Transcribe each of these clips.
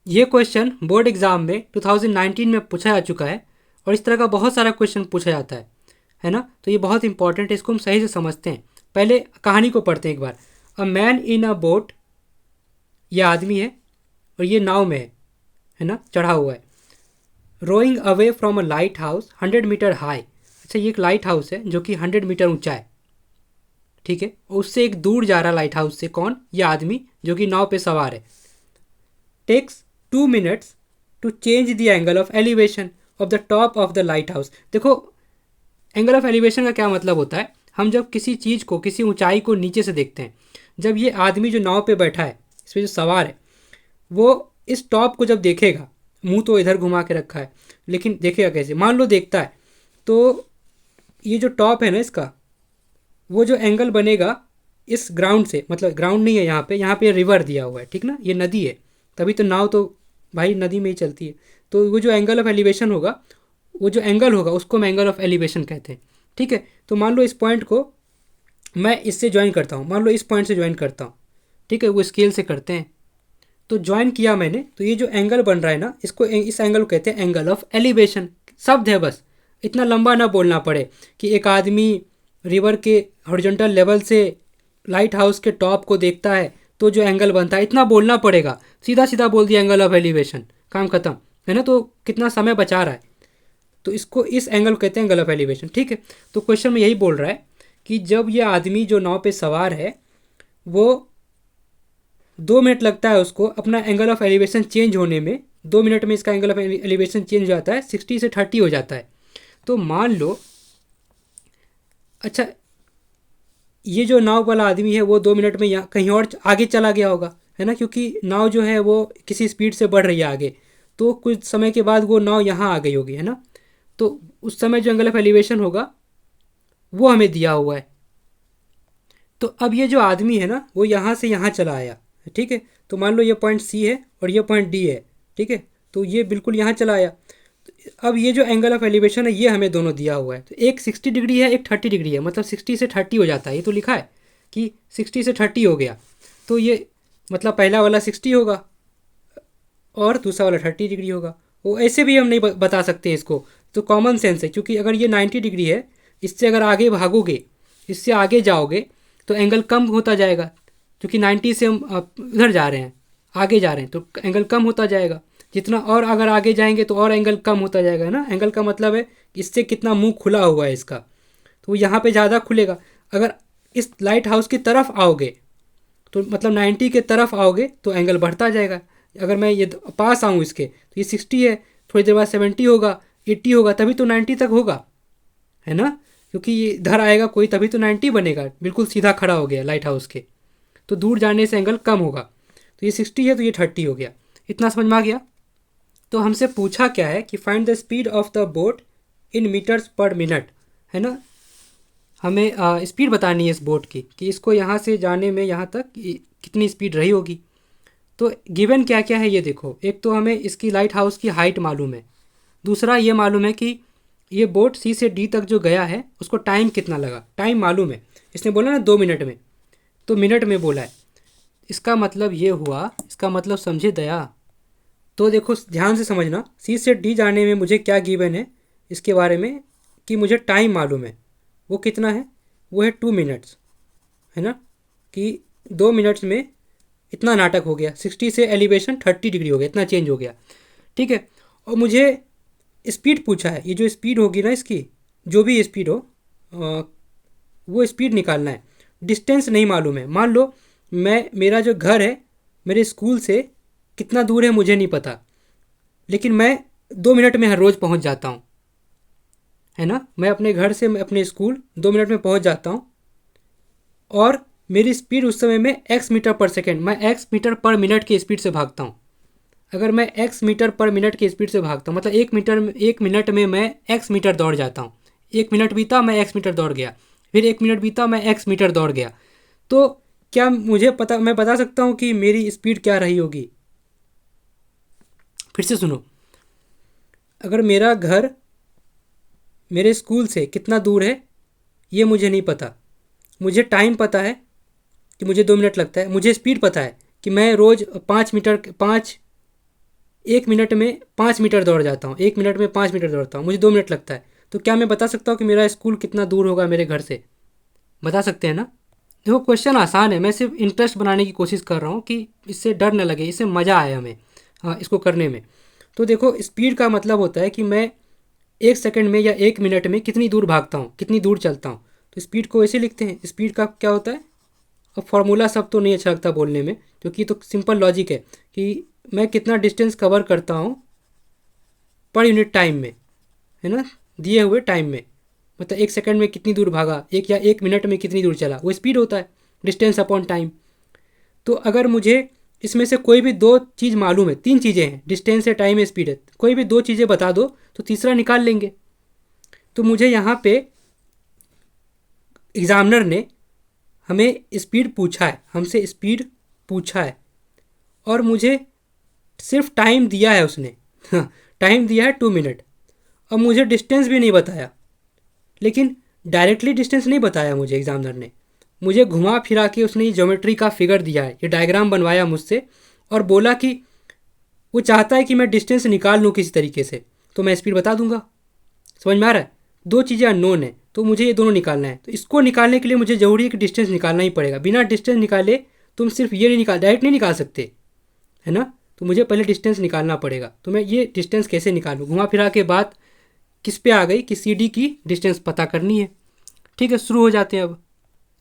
ये question board exam में 2019 में पूछा जा चुका है और इस तरह का बहुत सारा क्वेश्चन पूछा जाता है ना। तो ये बहुत इंपॉर्टेंट है, इसको हम सही से समझते हैं। पहले कहानी को पढ़ते हैं एक बार। A man in a boat, ये आदमी है और ये नाव में है ना, चढ़ा हुआ है। Rowing away from a lighthouse 100 metre high. अच्छा, ये एक लाइट हाउस है जो कि 100 मीटर ऊंचा है, ठीक है। और उससे एक दूर जा रहा लाइट हाउस से कौन? ये आदमी जो कि नाव पे सवार है। Takes 2 minutes to change the angle of elevation of the top of the lighthouse. देखो, एंगल ऑफ एलिवेशन का क्या मतलब होता है? हम जब किसी चीज़ को, किसी ऊंचाई को नीचे से देखते हैं, जब ये आदमी जो नाव पे बैठा है, इस पर जो सवार है, वो इस टॉप को जब देखेगा, मुंह तो इधर घुमा के रखा है, लेकिन देखेगा कैसे? मान लो देखता है तो ये जो टॉप है ना इसका, वो जो एंगल बनेगा इस ग्राउंड से, मतलब ग्राउंड नहीं है यहाँ पे रिवर दिया हुआ है, ठीक ना, ये नदी है, तभी तो नाव तो भाई नदी में ही चलती है। तो वो जो एंगल ऑफ एलिवेशन होगा, वो जो एंगल होगा उसको हम एंगल ऑफ एलिवेशन कहते हैं, ठीक है। तो मान लो इस पॉइंट को मैं इससे ज्वाइन करता हूँ, मान लो इस पॉइंट से ज्वाइन करता हूँ, ठीक है, वो स्केल से करते हैं। तो ज्वाइन किया मैंने, तो ये जो एंगल बन रहा है ना, इसको इस एंगल को कहते हैं एंगल ऑफ एलिवेशन। शब्द है बस, इतना लंबा ना बोलना पड़े कि एक आदमी रिवर के हॉरिजॉन्टल लेवल से लाइट हाउस के टॉप को देखता है तो जो एंगल बनता है, इतना बोलना पड़ेगा। सीधा सीधा बोल दिया एंगल ऑफ एलिवेशन, काम खत्म, है ना। तो कितना समय बचा रहा है। तो इसको, इस एंगल को कहते हैं एंगल ऑफ एलिवेशन, ठीक है। तो क्वेश्चन में यही बोल रहा है कि जब ये आदमी जो नाव पे सवार है, वो 2 मिनट लगता है उसको अपना एंगल ऑफ एलिवेशन चेंज होने में। 2 मिनट में इसका एंगल ऑफ एलिवेशन चेंज हो जाता है, 60 से 30 हो जाता है। तो मान लो, अच्छा, ये जो नाव वाला आदमी है वो 2 मिनट में यहाँ कहीं और आगे चला गया होगा, है ना, क्योंकि नाव जो है वो किसी स्पीड से बढ़ रही है आगे। तो कुछ समय के बाद वो नाव यहाँ आ गई होगी, है ना। तो उस समय जो एंगल ऑफ एलिवेशन होगा वो हमें दिया हुआ है। तो अब ये जो आदमी है ना, वो यहाँ से यहाँ चला आया, ठीक है। तो मान लो ये पॉइंट सी है और ये पॉइंट डी है, ठीक है। तो ये बिल्कुल यहाँ चला आया। तो अब ये जो एंगल ऑफ एलिवेशन है ये हमें दोनों दिया हुआ है। तो एक 60 डिग्री है, एक 30 डिग्री है, मतलब 60 से 30 हो जाता है। ये तो लिखा है कि 60 से 30 हो गया। तो ये मतलब पहला वाला 60 होगा और दूसरा वाला 30 डिग्री होगा। वो ऐसे भी हम नहीं बता सकते इसको। तो कॉमन सेंस है, क्योंकि अगर ये 90 डिग्री है, इससे अगर आगे भागोगे, इससे आगे जाओगे, तो एंगल कम होता जाएगा, क्योंकि 90 से हम उधर जा रहे हैं, आगे जा रहे हैं, तो एंगल कम होता जाएगा। जितना और अगर आगे जाएंगे तो और एंगल कम होता जाएगा, है ना। एंगल का मतलब है इससे कितना मुंह खुला हुआ है इसका, तो यहाँ पे ज़्यादा खुलेगा। अगर इस लाइट हाउस की तरफ आओगे, तो मतलब 90 के तरफ आओगे तो एंगल बढ़ता जाएगा। अगर मैं ये पास आऊँ इसके, तो ये 60 है, थोड़ी देर बाद 70 होगा, 80 होगा, तभी तो 90 तक होगा, है ना। क्योंकि ये इधर आएगा कोई, तभी तो 90 बनेगा, बिल्कुल सीधा खड़ा हो गया लाइट हाउस के। तो दूर जाने से एंगल कम होगा। तो ये 60 है तो ये 30 हो गया। इतना समझ में आ गया। तो हमसे पूछा क्या है कि find the speed of the boat in metres per minute, है ना। हमें स्पीड बतानी है इस बोट की, कि इसको यहाँ से जाने में यहाँ तक कितनी स्पीड रही होगी। तो गिवन क्या क्या है ये देखो। एक तो हमें इसकी लाइट हाउस की हाइट मालूम है। दूसरा ये मालूम है कि ये बोट सी से डी तक जो गया है उसको टाइम कितना लगा, टाइम मालूम है। इसने बोला ना 2 मिनट में, तो मिनट में बोला है। इसका मतलब ये हुआ, इसका मतलब समझे दया। तो देखो ध्यान से समझना, सी से डी जाने में मुझे क्या गिवन है इसके बारे में, कि मुझे टाइम मालूम है। वो कितना है? वो है 2 मिनट्स, है ना। कि 2 मिनट्स में इतना नाटक हो गया, 60 से एलिवेशन 30 डिग्री हो गया, इतना चेंज हो गया, ठीक है। और मुझे स्पीड पूछा है। ये जो स्पीड होगी ना इसकी, जो भी स्पीड हो, वो स्पीड निकालना है। डिस्टेंस नहीं मालूम है। मान लो मेरा जो घर है मेरे स्कूल से कितना दूर है मुझे नहीं पता, लेकिन मैं 2 मिनट में हर रोज़ पहुंच जाता हूं, है ना। मैं अपने घर से मैं अपने स्कूल 2 मिनट में पहुंच जाता हूं। और मेरी स्पीड उस समय में एक्स मीटर पर सेकेंड, मैं एक्स मीटर पर मिनट की स्पीड से भागता हूँ। अगर मैं एक्स मीटर पर मिनट की स्पीड से भागता हूँ, मतलब 1 मिनट में मैं एक्स मीटर दौड़ जाता हूँ। 1 मिनट बीता मैं एक्स मीटर दौड़ गया, फिर 1 मिनट बीता मैं एक्स मीटर दौड़ गया। तो क्या मैं बता सकता हूँ कि मेरी स्पीड क्या रही होगी? फिर से सुनो। अगर मेरा घर मेरे स्कूल से कितना दूर है ये मुझे नहीं पता, मुझे टाइम पता है कि मुझे 2 मिनट लगता है, मुझे स्पीड पता है कि मैं रोज़ 5 मीटर 5 1 मिनट में 5 मीटर दौड़ जाता हूँ, 1 मिनट में 5 मीटर दौड़ता हूँ, मुझे 2 मिनट लगता है, तो क्या मैं बता सकता हूँ कि मेरा स्कूल कितना दूर होगा मेरे घर से? बता सकते हैं ना? देखो क्वेश्चन आसान है, मैं सिर्फ इंटरेस्ट बनाने की कोशिश कर रहा हूँ कि इससे डर न लगे, इससे मज़ा आए हमें इसको करने में। तो देखो स्पीड का मतलब होता है कि मैं 1 सेकंड में या 1 मिनट में कितनी दूर भागता हूँ, कितनी दूर चलता हूँ। तो स्पीड को ऐसे लिखते हैं। स्पीड का क्या होता है? अब फार्मूला सब तो नहीं अच्छा लगता बोलने में, क्योंकि तो सिंपल लॉजिक है कि मैं कितना डिस्टेंस कवर करता हूँ पर यूनिट टाइम में, है ना, दिए हुए टाइम में। मतलब 1 सेकंड में कितनी दूर भागा, एक या 1 मिनट में कितनी दूर चला, वो स्पीड होता है, डिस्टेंस अपॉन टाइम। तो अगर मुझे इसमें से कोई भी 2 चीज़ मालूम है, 3 चीज़ें हैं, डिस्टेंस है, टाइम है, स्पीड है, कोई भी 2 चीज़ें बता दो तो तीसरा निकाल लेंगे। तो मुझे यहाँ पे एग्ज़ामिनर ने हमें स्पीड पूछा है, हमसे स्पीड पूछा है, और मुझे सिर्फ टाइम दिया है उसने। टाइम दिया है 2 मिनट, और मुझे डिस्टेंस भी नहीं बताया। लेकिन डायरेक्टली डिस्टेंस नहीं बताया मुझे एग्जामिनर ने, मुझे घुमा फिरा के उसने ये ज्योमेट्री का फिगर दिया है, ये डायग्राम बनवाया मुझसे, और बोला कि वो चाहता है कि मैं डिस्टेंस निकाल लूँ किसी तरीके से, तो मैं स्पीड बता दूंगा। समझ में आ रहा है? 2 चीज़ें अननोन है, तो मुझे ये दोनों निकालना है। तो इसको निकालने के लिए मुझे ज़रूरी है कि डिस्टेंस निकालना ही पड़ेगा। बिना डिस्टेंस निकाले तुम सिर्फ ये नहीं निकाल, डायरेक्ट नहीं निकाल सकते, है ना? तो मुझे पहले डिस्टेंस निकालना पड़ेगा। तो मैं ये डिस्टेंस कैसे निकालूँ? घुमा फिरा के बात किस पे आ गई कि सी डी की डिस्टेंस पता करनी है। ठीक है, शुरू हो जाते हैं अब।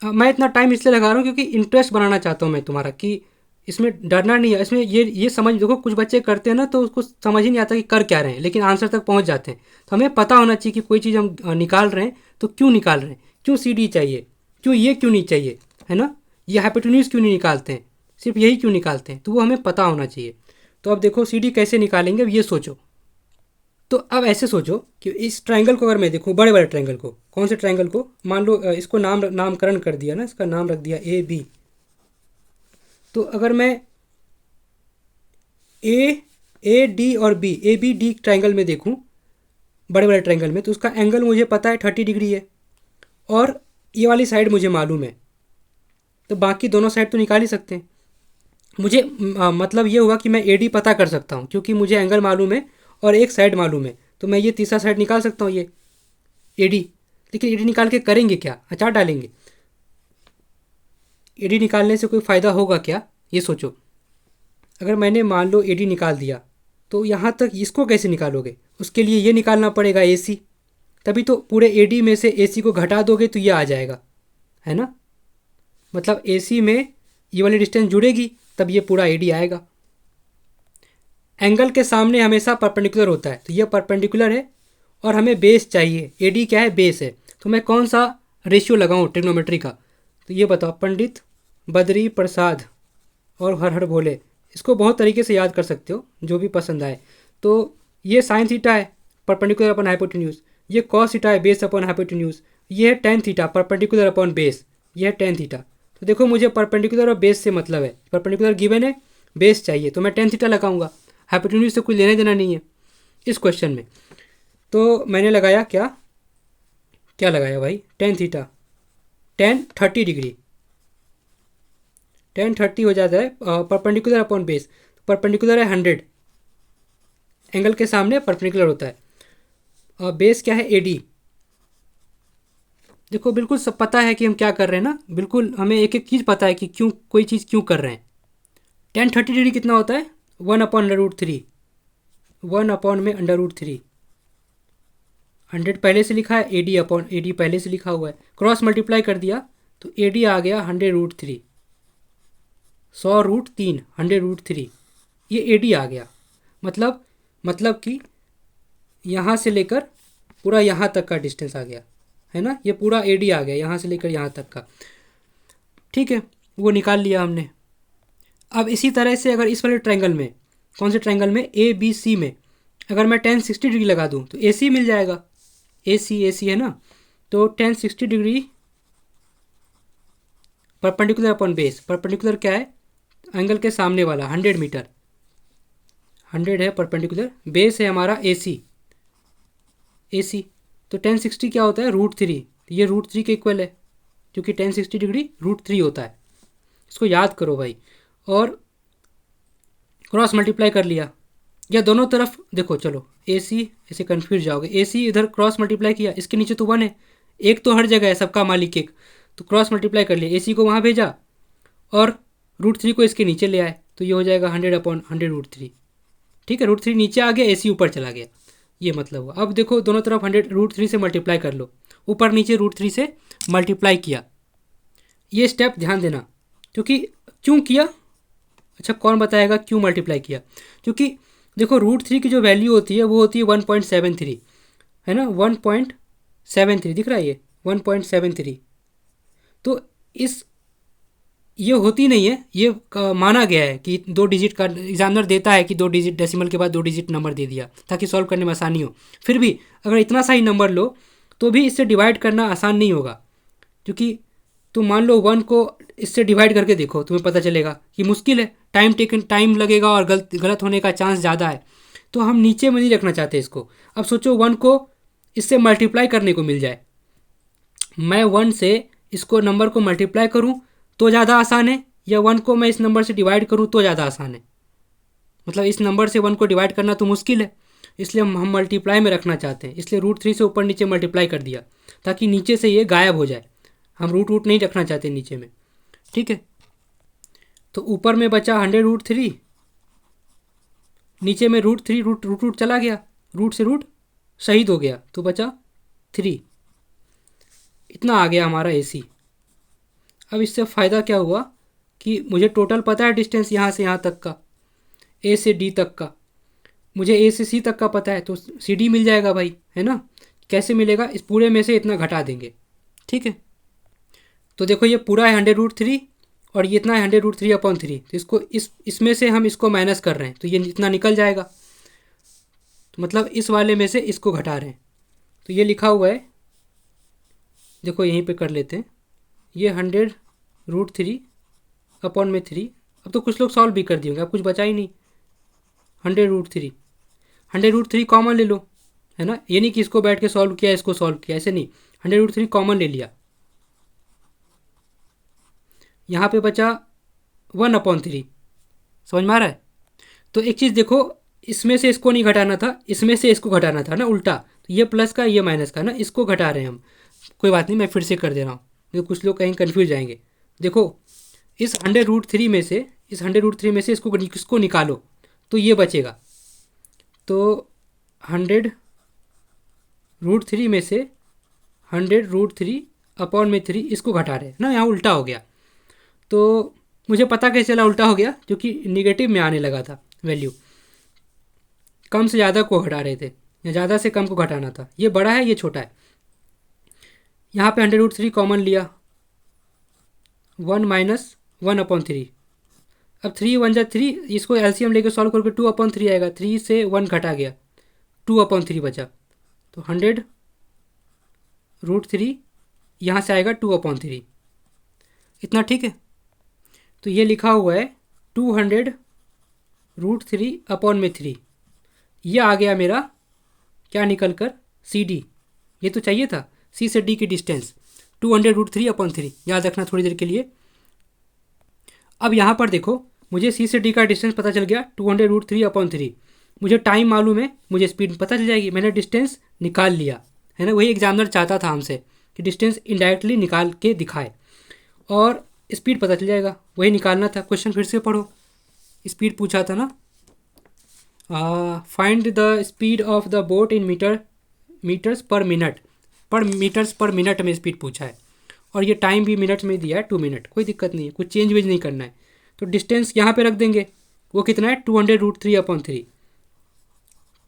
मैं इतना टाइम इसलिए लगा रहा हूँ क्योंकि इंटरेस्ट बनाना चाहता हूँ मैं तुम्हारा, कि इसमें डरना नहीं है। इसमें ये समझ, देखो कुछ बच्चे करते हैं ना तो उसको समझ ही नहीं आता कि कर क्या रहे हैं, लेकिन आंसर तक पहुँच जाते हैं। तो हमें पता होना चाहिए कि कोई चीज़ हम निकाल रहे हैं तो क्यों निकाल रहे हैं, क्यों सी डी चाहिए, क्यों ये क्यों नहीं चाहिए, है ना, ये हाइपोटेन्यूज क्यों नहीं निकालते हैं, सिर्फ यही क्यों निकालते हैं, तो वो हमें पता होना चाहिए। तो अब देखो सी डी कैसे निकालेंगे, अब ये सोचो। तो अब ऐसे सोचो कि इस ट्रायंगल को अगर मैं देखूँ, बड़े बड़े ट्रायंगल को, कौन से ट्रायंगल को, मान लो इसको नामकरण कर दिया ना, इसका नाम रख दिया ए बी। तो अगर मैं ए डी और B, A B D triangle में देखूँ, बड़े बड़े ट्रायंगल में, तो उसका एंगल मुझे पता है 30 डिग्री है, और ये वाली साइड मुझे मालूम है, तो बाकी दोनों साइड तो निकाल ही सकते हैं। मुझे मतलब ये होगा कि मैं ए डी पता कर सकता हूँ क्योंकि मुझे एंगल मालूम है और एक साइड मालूम है, तो मैं ये तीसरा साइड निकाल सकता हूँ, ये ए डी। लेकिन ए डी निकाल के करेंगे क्या? अचार डालेंगे। ए डी निकालने से कोई फ़ायदा होगा क्या, ये सोचो। अगर मैंने मान लो ए डी निकाल दिया, तो यहाँ तक इसको कैसे निकालोगे? उसके लिए ये निकालना पड़ेगा ए सी, तभी तो पूरे ए डी में से ए सी को घटा दोगे तो ये आ जाएगा, है ना। मतलब ए सी में ये वाली डिस्टेंस जुड़ेगी तब ये पूरा ए डी आएगा। एंगल के सामने हमेशा परपेंडिकुलर होता है, तो ये परपेंडिकुलर है और हमें बेस चाहिए। ए डी क्या है? बेस है। तो मैं कौन सा रेशियो लगाऊं ट्रिग्नोमेट्री का? तो ये बताओ। पंडित बद्री प्रसाद और हर हर भोले, इसको बहुत तरीके से याद कर सकते हो, जो भी पसंद आए। तो ये साइन थीटा है, परपेंडिकुलर अपॉन हाइपोटेन्यूज। ये कॉस थीटा है, बेस अपॉन हाइपोटेन्यूज। ये है tan theta, perpendicular upon base. ये है टेन थीटा। तो देखो मुझे परपेंडिकुलर और बेस से मतलब है, परपेंडिकुलर गिवन है, बेस चाहिए, तो मैं टेन थीटा लगाऊंगा। हाइपोटेन्यूज से कोई लेना देना नहीं है इस क्वेश्चन में। तो मैंने लगाया क्या क्या लगाया भाई? Tan theta, ten 30 degree, ten 30 हो जाता है परपेंडिकुलर अपॉन बेस। परपेंडिकुलर है 100, एंगल के सामने परपेंडिकुलर होता है। और बेस क्या है? A D. देखो बिल्कुल सब पता है कि हम क्या कर रहे हैं ना, बिल्कुल हमें एक एक चीज़ पता है कि क्यों कोई चीज़ क्यों कर रहे हैं। टेन 30 डिग्री कितना होता है? 1/√3, 1 में √3। 100 पहले से लिखा है, A D upon A D पहले से लिखा हुआ है, क्रॉस मल्टीप्लाई कर दिया तो ए डी आ गया 100√3, 100√3, 100√3, ये ए डी आ गया। मतलब कि यहाँ से लेकर पूरा यहाँ तक का डिस्टेंस आ गया, है ना, ये पूरा ए डी आ गया यहाँ से लेकर यहाँ तक का। ठीक है, वो निकाल लिया हमने। अब इसी तरह से अगर इस वाले ट्रायंगल में, कौन से ट्रायंगल में? ए बी सी में, अगर मैं 1060 डिग्री लगा दूँ तो ए सी मिल जाएगा। ए सी है ना, तो 1060 degree perpendicular upon base. Perpendicular क्या है? एंगल के सामने वाला 100 मीटर, 100 है परपेंडिकुलर। बेस है हमारा ए सी। तो 1060 क्या होता है? √3। तो ये √3 के इक्वल है, क्योंकि 1060 डिग्री √3 होता है। इसको याद करो भाई। और क्रॉस मल्टीप्लाई कर लिया, या दोनों तरफ देखो, चलो ए सी, ऐसे कन्फ्यूज जाओगे, ए सी इधर क्रॉस मल्टीप्लाई किया, इसके नीचे तो 1 है, एक तो हर जगह है, सबका मालिक एक, तो क्रॉस मल्टीप्लाई कर लिया, ए सी को वहाँ भेजा और √3 को इसके नीचे ले आए, तो ये हो जाएगा 100/100√3। ठीक है, √3 नीचे आ गया, ए सी ऊपर चला गया, ये मतलब हुआ। अब देखो दोनों तरफ 100√3 से मल्टीप्लाई कर लो, ऊपर नीचे √3 से मल्टीप्लाई किया। ये स्टेप ध्यान देना, क्योंकि क्यों किया, अच्छा कौन बताएगा क्यों मल्टीप्लाई किया? क्योंकि देखो √3 की जो वैल्यू होती है वो होती है 1.73, है ना, 1.73 दिख रहा है, ये 1.73। तो इस ये होती नहीं है, ये माना गया है कि 2 डिजिट का एग्जामिनर देता है कि 2 डिजिट डेसिमल के बाद 2 डिजिट नंबर दे दिया ताकि सॉल्व करने में आसानी हो। फिर भी अगर इतना सा ही नंबर लो तो भी इससे डिवाइड करना आसान नहीं होगा, क्योंकि तुम मान लो 1 को इससे डिवाइड करके देखो, तुम्हें पता चलेगा कि मुश्किल है, टाइम लगेगा और गलत होने का चांस ज़्यादा है। तो हम नीचे में नहीं रखना चाहते इसको। अब सोचो 1 को इससे मल्टीप्लाई करने को मिल जाए, मैं 1 से इसको नंबर को मल्टीप्लाई करूं तो ज़्यादा आसान है, या 1 को मैं इस नंबर से डिवाइड करूं तो ज़्यादा आसान है? मतलब इस नंबर से 1 को डिवाइड करना तो मुश्किल है, इसलिए हम मल्टीप्लाई में रखना चाहते हैं, इसलिए √3 से ऊपर नीचे मल्टीप्लाई कर दिया ताकि नीचे से ये गायब हो जाए। हम रूट नहीं रखना चाहते नीचे में, ठीक है। तो ऊपर में बचा 100√3, नीचे में √3, रूट चला गया, रूट से रूट शहीद हो गया, तो बचा 3। इतना आ गया हमारा AC। अब इससे फ़ायदा क्या हुआ कि मुझे टोटल पता है डिस्टेंस यहाँ से यहाँ तक का, A से D तक का, मुझे A से C तक का पता है, तो CD मिल जाएगा भाई, है ना। कैसे मिलेगा? इस पूरे में से इतना घटा देंगे, ठीक है। तो देखो ये पूरा है 100√3 और ये इतना है 100√3/3, तो इसको इसमें से हम इसको माइनस कर रहे हैं, तो ये इतना निकल जाएगा, तो मतलब इस वाले में से इसको घटा रहे हैं। तो ये लिखा हुआ है, देखो यहीं पे कर लेते हैं, ये 100√3/3। अब तो कुछ लोग सॉल्व भी कर दिए होंगे, अब कुछ बचा ही नहीं। 100√3 कॉमन ले लो, है ना, ये नहीं कि इसको बैठ के सॉल्व किया इसको सॉल्व किया, ऐसे नहीं, 100√3 कॉमन ले लिया। यहाँ पे बचा 1/3, समझ में आ रहा है? तो एक चीज़ देखो, इसमें से इसको नहीं घटाना था, इसमें से इसको घटाना था ना, उल्टा। तो ये प्लस का ये माइनस का ना, इसको घटा रहे हैं हम। कोई बात नहीं, मैं फिर से कर दे रहा हूँ, क्योंकि कुछ लोग कहीं कन्फ्यूज जाएंगे। देखो इस 100√3 में से इसको निकालो तो ये बचेगा, तो 100√3 में से 100√3/3 इसको घटा रहे हैं ना, यहाँ उल्टा हो गया। तो मुझे पता कैसे चला उल्टा हो गया, क्योंकि निगेटिव में आने लगा था वैल्यू, कम से ज़्यादा को घटा रहे थे, या ज़्यादा से कम को घटाना था। ये बड़ा है, ये छोटा है। यहाँ पे 100√3 कॉमन लिया, 1 माइनस 1/3। अब 3 1 जा 3, इसको LCM लेके सॉल्व करके 2/3 आएगा, 3 से 1 घटा गया, 2/3 बचा, तो 100√3 यहाँ से आएगा 2/3, इतना ठीक है। तो ये लिखा हुआ है 200√3/3, ये आ गया मेरा क्या निकल कर, CD। ये तो चाहिए था, C से D की डिस्टेंस 200√3/3, याद रखना थोड़ी देर के लिए। अब यहाँ पर देखो, मुझे C से D का डिस्टेंस पता चल गया 200√3/3, मुझे टाइम मालूम है, मुझे स्पीड पता चल जाएगी, मैंने डिस्टेंस निकाल लिया, है ना। वही एग्जामिनर चाहता था हमसे कि डिस्टेंस इनडायरेक्टली निकाल के दिखाए और स्पीड पता चल जाएगा, वही निकालना था। क्वेश्चन फिर से पढ़ो, स्पीड पूछा था ना, find the speed of the boat in metres per minute, metres per minute में स्पीड पूछा है, और ये टाइम भी मिनट में दिया है, 2 मिनट। कोई दिक्कत नहीं है, कुछ चेंज वेज नहीं करना है। तो डिस्टेंस यहाँ पे रख देंगे, वो कितना है 200√3/3,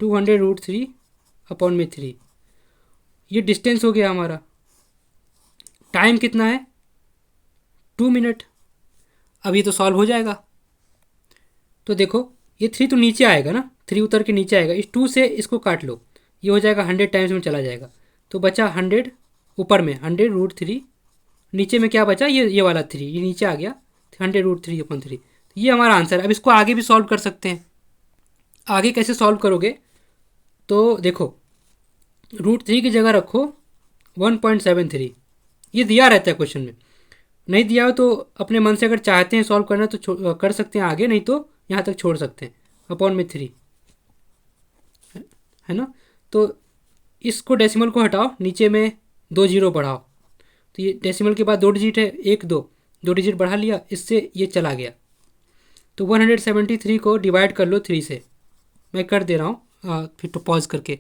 200√3/3, ये डिस्टेंस हो गया हमारा। टाइम कितना है 2 मिनट। अब ये तो सॉल्व हो जाएगा। तो देखो ये 3 तो नीचे आएगा ना, 3 उतर के नीचे आएगा, इस 2 से इसको काट लो, ये हो जाएगा 100 टाइम्स में चला जाएगा, तो बचा 100, ऊपर में 100√3, नीचे में क्या बचा, ये वाला 3, ये नीचे आ गया 100√3/3। ये हमारा आंसर है। अब इसको आगे भी सॉल्व कर सकते हैं। आगे कैसे सॉल्व करोगे, तो देखो √3 की जगह रखो 1.73, ये दिया रहता है क्वेश्चन में, नहीं दिया हो तो अपने मन से अगर चाहते हैं सॉल्व करना तो कर सकते हैं आगे, नहीं तो यहाँ तक छोड़ सकते हैं, /3। है ना। तो इसको डेसिमल को हटाओ, नीचे में 2 जीरो बढ़ाओ, तो ये डेसिमल के बाद 2 डिजिट है, 1 2, 2 डिजिट बढ़ा लिया, इससे ये चला गया। तो 173 को डिवाइड कर लो 3 से, मैं कर दे रहा हूँ फिर तो पॉज करके।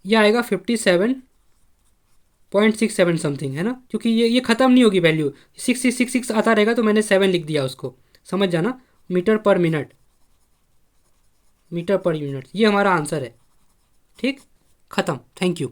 यह आएगा 57.67 समथिंग, है ना, क्योंकि ये ख़त्म नहीं होगी वैल्यू, 6666 आता रहेगा, तो मैंने 7 लिख दिया उसको, समझ जाना। मीटर पर मिनट, मीटर पर यूनिट, ये हमारा आंसर है। ठीक, ख़त्म, थैंक यू।